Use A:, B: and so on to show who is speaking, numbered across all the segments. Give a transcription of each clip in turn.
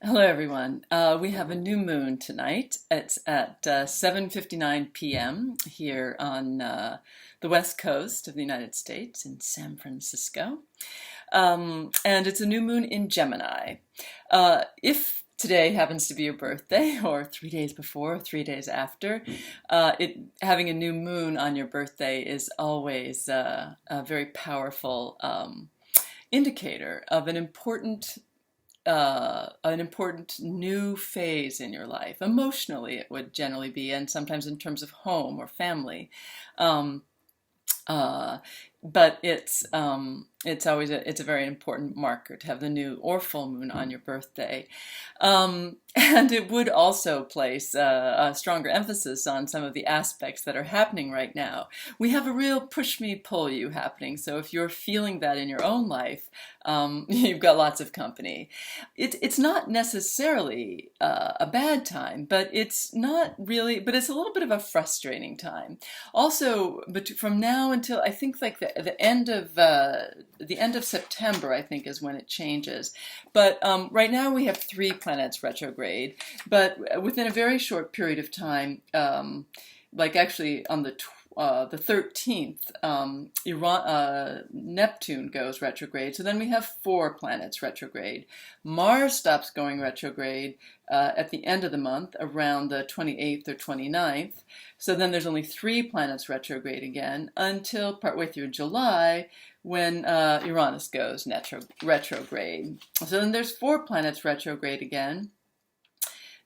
A: Hello, everyone. We have a new moon tonight. It's at 7:59 p.m. here on the west coast of the United States in San Francisco. And it's a new moon in Gemini. If today happens to be your birthday, or 3 days before, or 3 days after, having a new moon on your birthday is always a very powerful indicator of an important new phase in your life. Emotionally, it would generally be, and sometimes in terms of home or family. Um, uh, but it's a very important marker to have the new or full moon on your birthday, and it would also place a stronger emphasis on some of the aspects that are happening right now. We have a real push me pull you happening. So if you're feeling that in your own life, you've got lots of company. It's not necessarily a bad time, but it's not really. But it's a little bit of a frustrating time. Also, but from now until I think like the end of September, I think is when it changes. But right now we have three planets retrograde, but within a very short period of time, like actually on the 13th, Neptune goes retrograde. So then we have four planets retrograde. Mars stops going retrograde at the end of the month, around the 28th or 29th. So then there's only three planets retrograde again until partway through July, when Uranus goes retrograde. So then there's four planets retrograde again,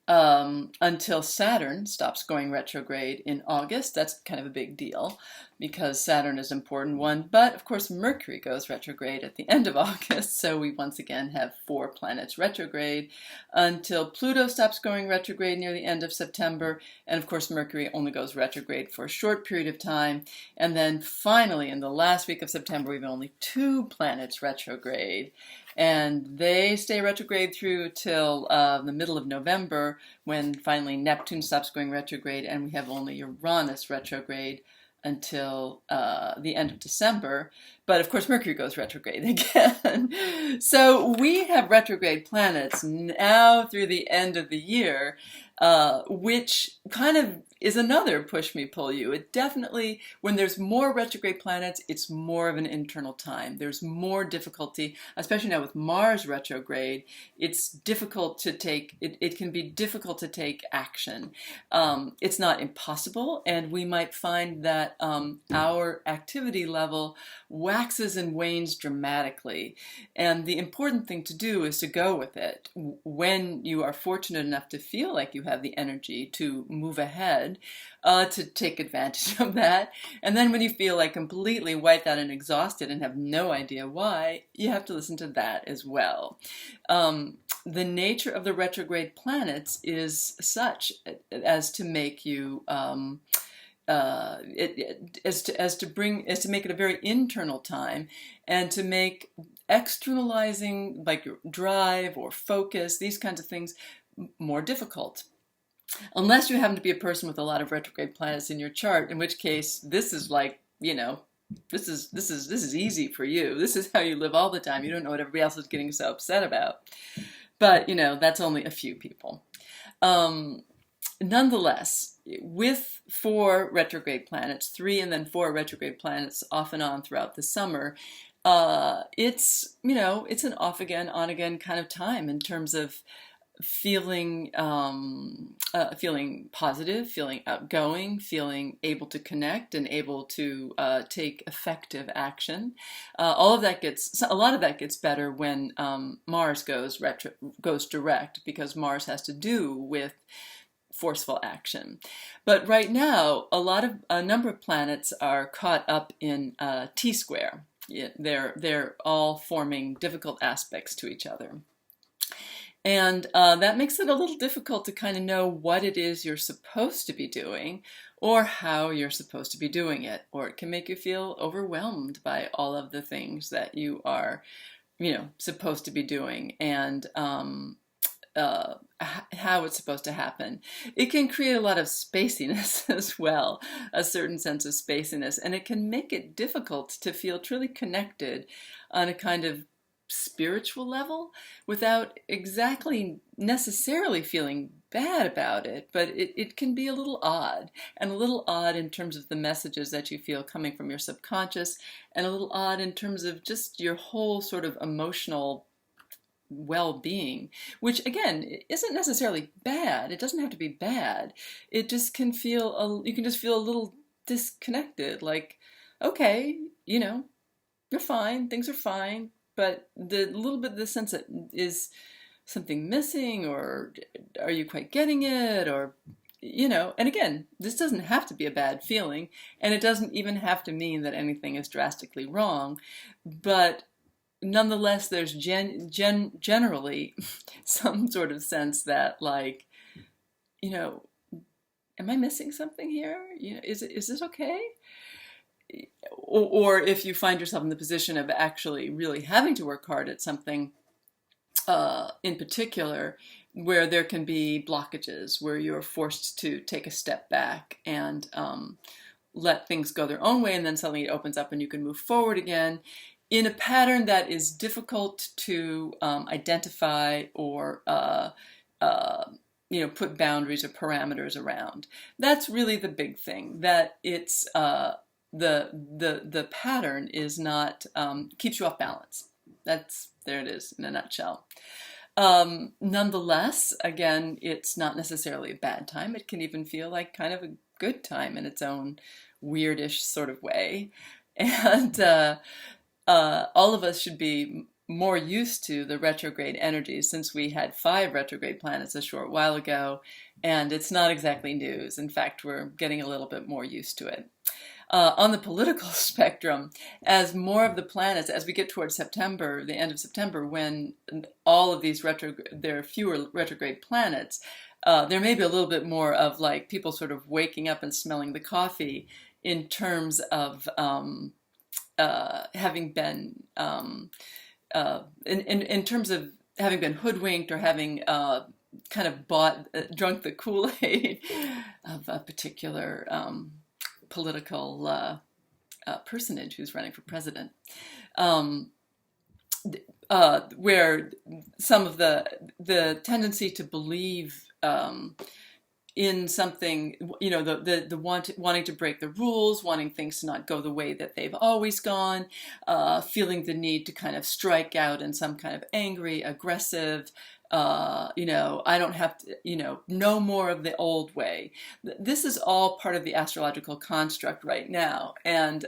A: until Saturn stops going retrograde in August. That's kind of a big deal because Saturn is an important one. But of course, Mercury goes retrograde at the end of August. So we once again have four planets retrograde until Pluto stops going retrograde near the end of September. And of course, Mercury only goes retrograde for a short period of time. And then finally, in the last week of September, we have only two planets retrograde. And they stay retrograde through till the middle of November, when finally Neptune stops going retrograde, and we have only Uranus retrograde until the end of December. But of course, Mercury goes retrograde again. So we have retrograde planets now through the end of the year, which kind of is another push me pull you. It definitely, when there's more retrograde planets, it's more of an internal time. There's more difficulty, especially now with Mars retrograde. It's difficult to take, it can be difficult to take action. It's not impossible, and we might find that our activity level waxes and wanes dramatically. And the important thing to do is to go with it. When you are fortunate enough to feel like you have the energy to move ahead, to take advantage of that. And then when you feel like completely wiped out and exhausted and have no idea why, you have to listen to that as well. The nature of the retrograde planets is such as to make you to make it a very internal time, and to make externalizing like your drive or focus, these kinds of things, more difficult. Unless you happen to be a person with a lot of retrograde planets in your chart, in which case this is like, this is easy for you. This is how you live all the time. You don't know what everybody else is getting so upset about. But that's only a few people. Nonetheless, with four retrograde planets, three and then four retrograde planets off and on throughout the summer, it's an off again, on again kind of time in terms of feeling positive, feeling outgoing, feeling able to connect and able to take effective action. A lot of that gets better when Mars goes direct, because Mars has to do with forceful action. But right now, a number of planets are caught up in T-square. They're all forming difficult aspects to each other. And that makes it a little difficult to kind of know what it is you're supposed to be doing or how you're supposed to be doing it. Or it can make you feel overwhelmed by all of the things that you are, supposed to be doing, and how it's supposed to happen. It can create a lot of spaciness as well, a certain sense of spaciness, and it can make it difficult to feel truly connected on a kind of spiritual level without exactly necessarily feeling bad about it, but it can be a little odd, and a little odd in terms of the messages that you feel coming from your subconscious, and a little odd in terms of just your whole sort of emotional well-being, which again isn't necessarily bad. It doesn't have to be bad. It just can feel, you can just feel a little disconnected, like, okay, you're fine, things are fine, but the little bit of the sense that is something missing, or are you quite getting it, or and again, this doesn't have to be a bad feeling, and it doesn't even have to mean that anything is drastically wrong, but nonetheless, there's generally some sort of sense that, like, am I missing something here? Is this okay? Or if you find yourself in the position of actually really having to work hard at something in particular, where there can be blockages, where you're forced to take a step back and let things go their own way, and then suddenly it opens up and you can move forward again in a pattern that is difficult to identify or put boundaries or parameters around. That's really the big thing, that it's the pattern is not keeps you off balance. There it is in a nutshell. Nonetheless, again, it's not necessarily a bad time. It can even feel like kind of a good time in its own weirdish sort of way. And all of us should be more used to the retrograde energies, since we had 5 retrograde planets a short while ago, and it's not exactly news. In fact, we're getting a little bit more used to it. On the political spectrum, as more of the planets, as we get towards September, the end of September, when all of these there are fewer retrograde planets, there may be a little bit more of like people sort of waking up and smelling the coffee in terms of having been in terms of having been hoodwinked, or having kind of drunk the Kool-Aid of a particular political personage who's running for president, where some of the tendency to believe in something, wanting to break the rules, wanting things to not go the way that they've always gone, feeling the need to kind of strike out in some kind of angry, aggressive, I don't have to, no more of the old way. This is all part of the astrological construct right now. And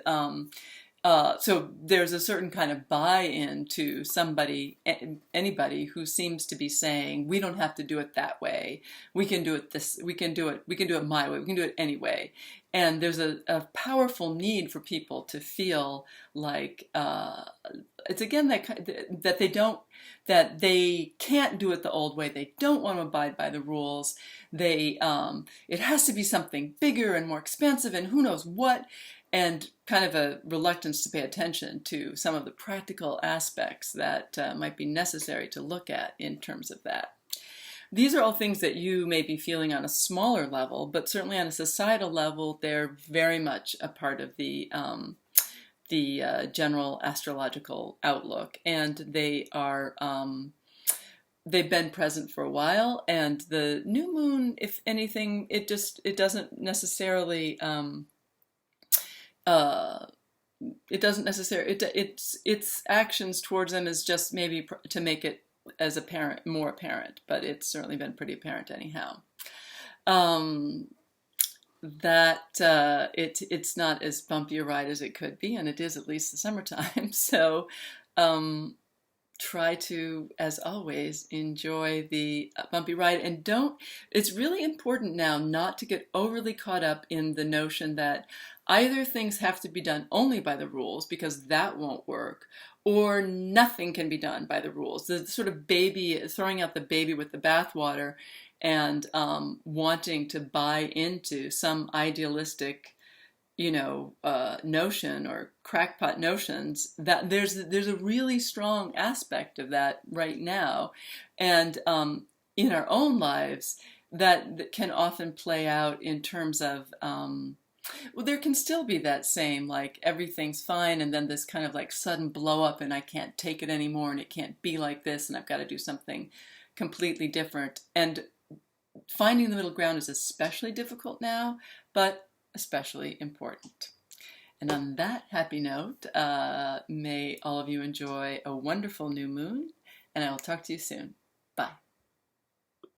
A: so there's a certain kind of buy-in to anybody who seems to be saying, we don't have to do it that way. We can do it we can do it my way. We can do it anyway. And there's a powerful need for people to feel like, it's again that they can't do it the old way. They don't want to abide by the rules. It has to be something bigger and more expansive and who knows what, and kind of a reluctance to pay attention to some of the practical aspects that might be necessary to look at in terms of that. These are all things that you may be feeling on a smaller level, but certainly on a societal level, they're very much a part of the general astrological outlook, and they are they've been present for a while. And the new moon, if anything, it doesn't necessarily its actions towards them is just maybe to make it as more apparent, but it's certainly been pretty apparent anyhow. It's not as bumpy a ride as it could be, and it is at least the summertime. So try to, as always, enjoy the bumpy ride, and it's really important now not to get overly caught up in the notion that either things have to be done only by the rules, because that won't work, or nothing can be done by the rules. The sort of throwing out the baby with the bathwater, and wanting to buy into some idealistic, notion, or crackpot notions, that there's a really strong aspect of that right now, and in our own lives that can often play out in terms of Well, there can still be that same, like, everything's fine, and then this kind of like sudden blow up, and I can't take it anymore, and it can't be like this, and I've got to do something completely different. And finding the middle ground is especially difficult now, but especially important. And on that happy note, may all of you enjoy a wonderful new moon, and I will talk to you soon. Bye.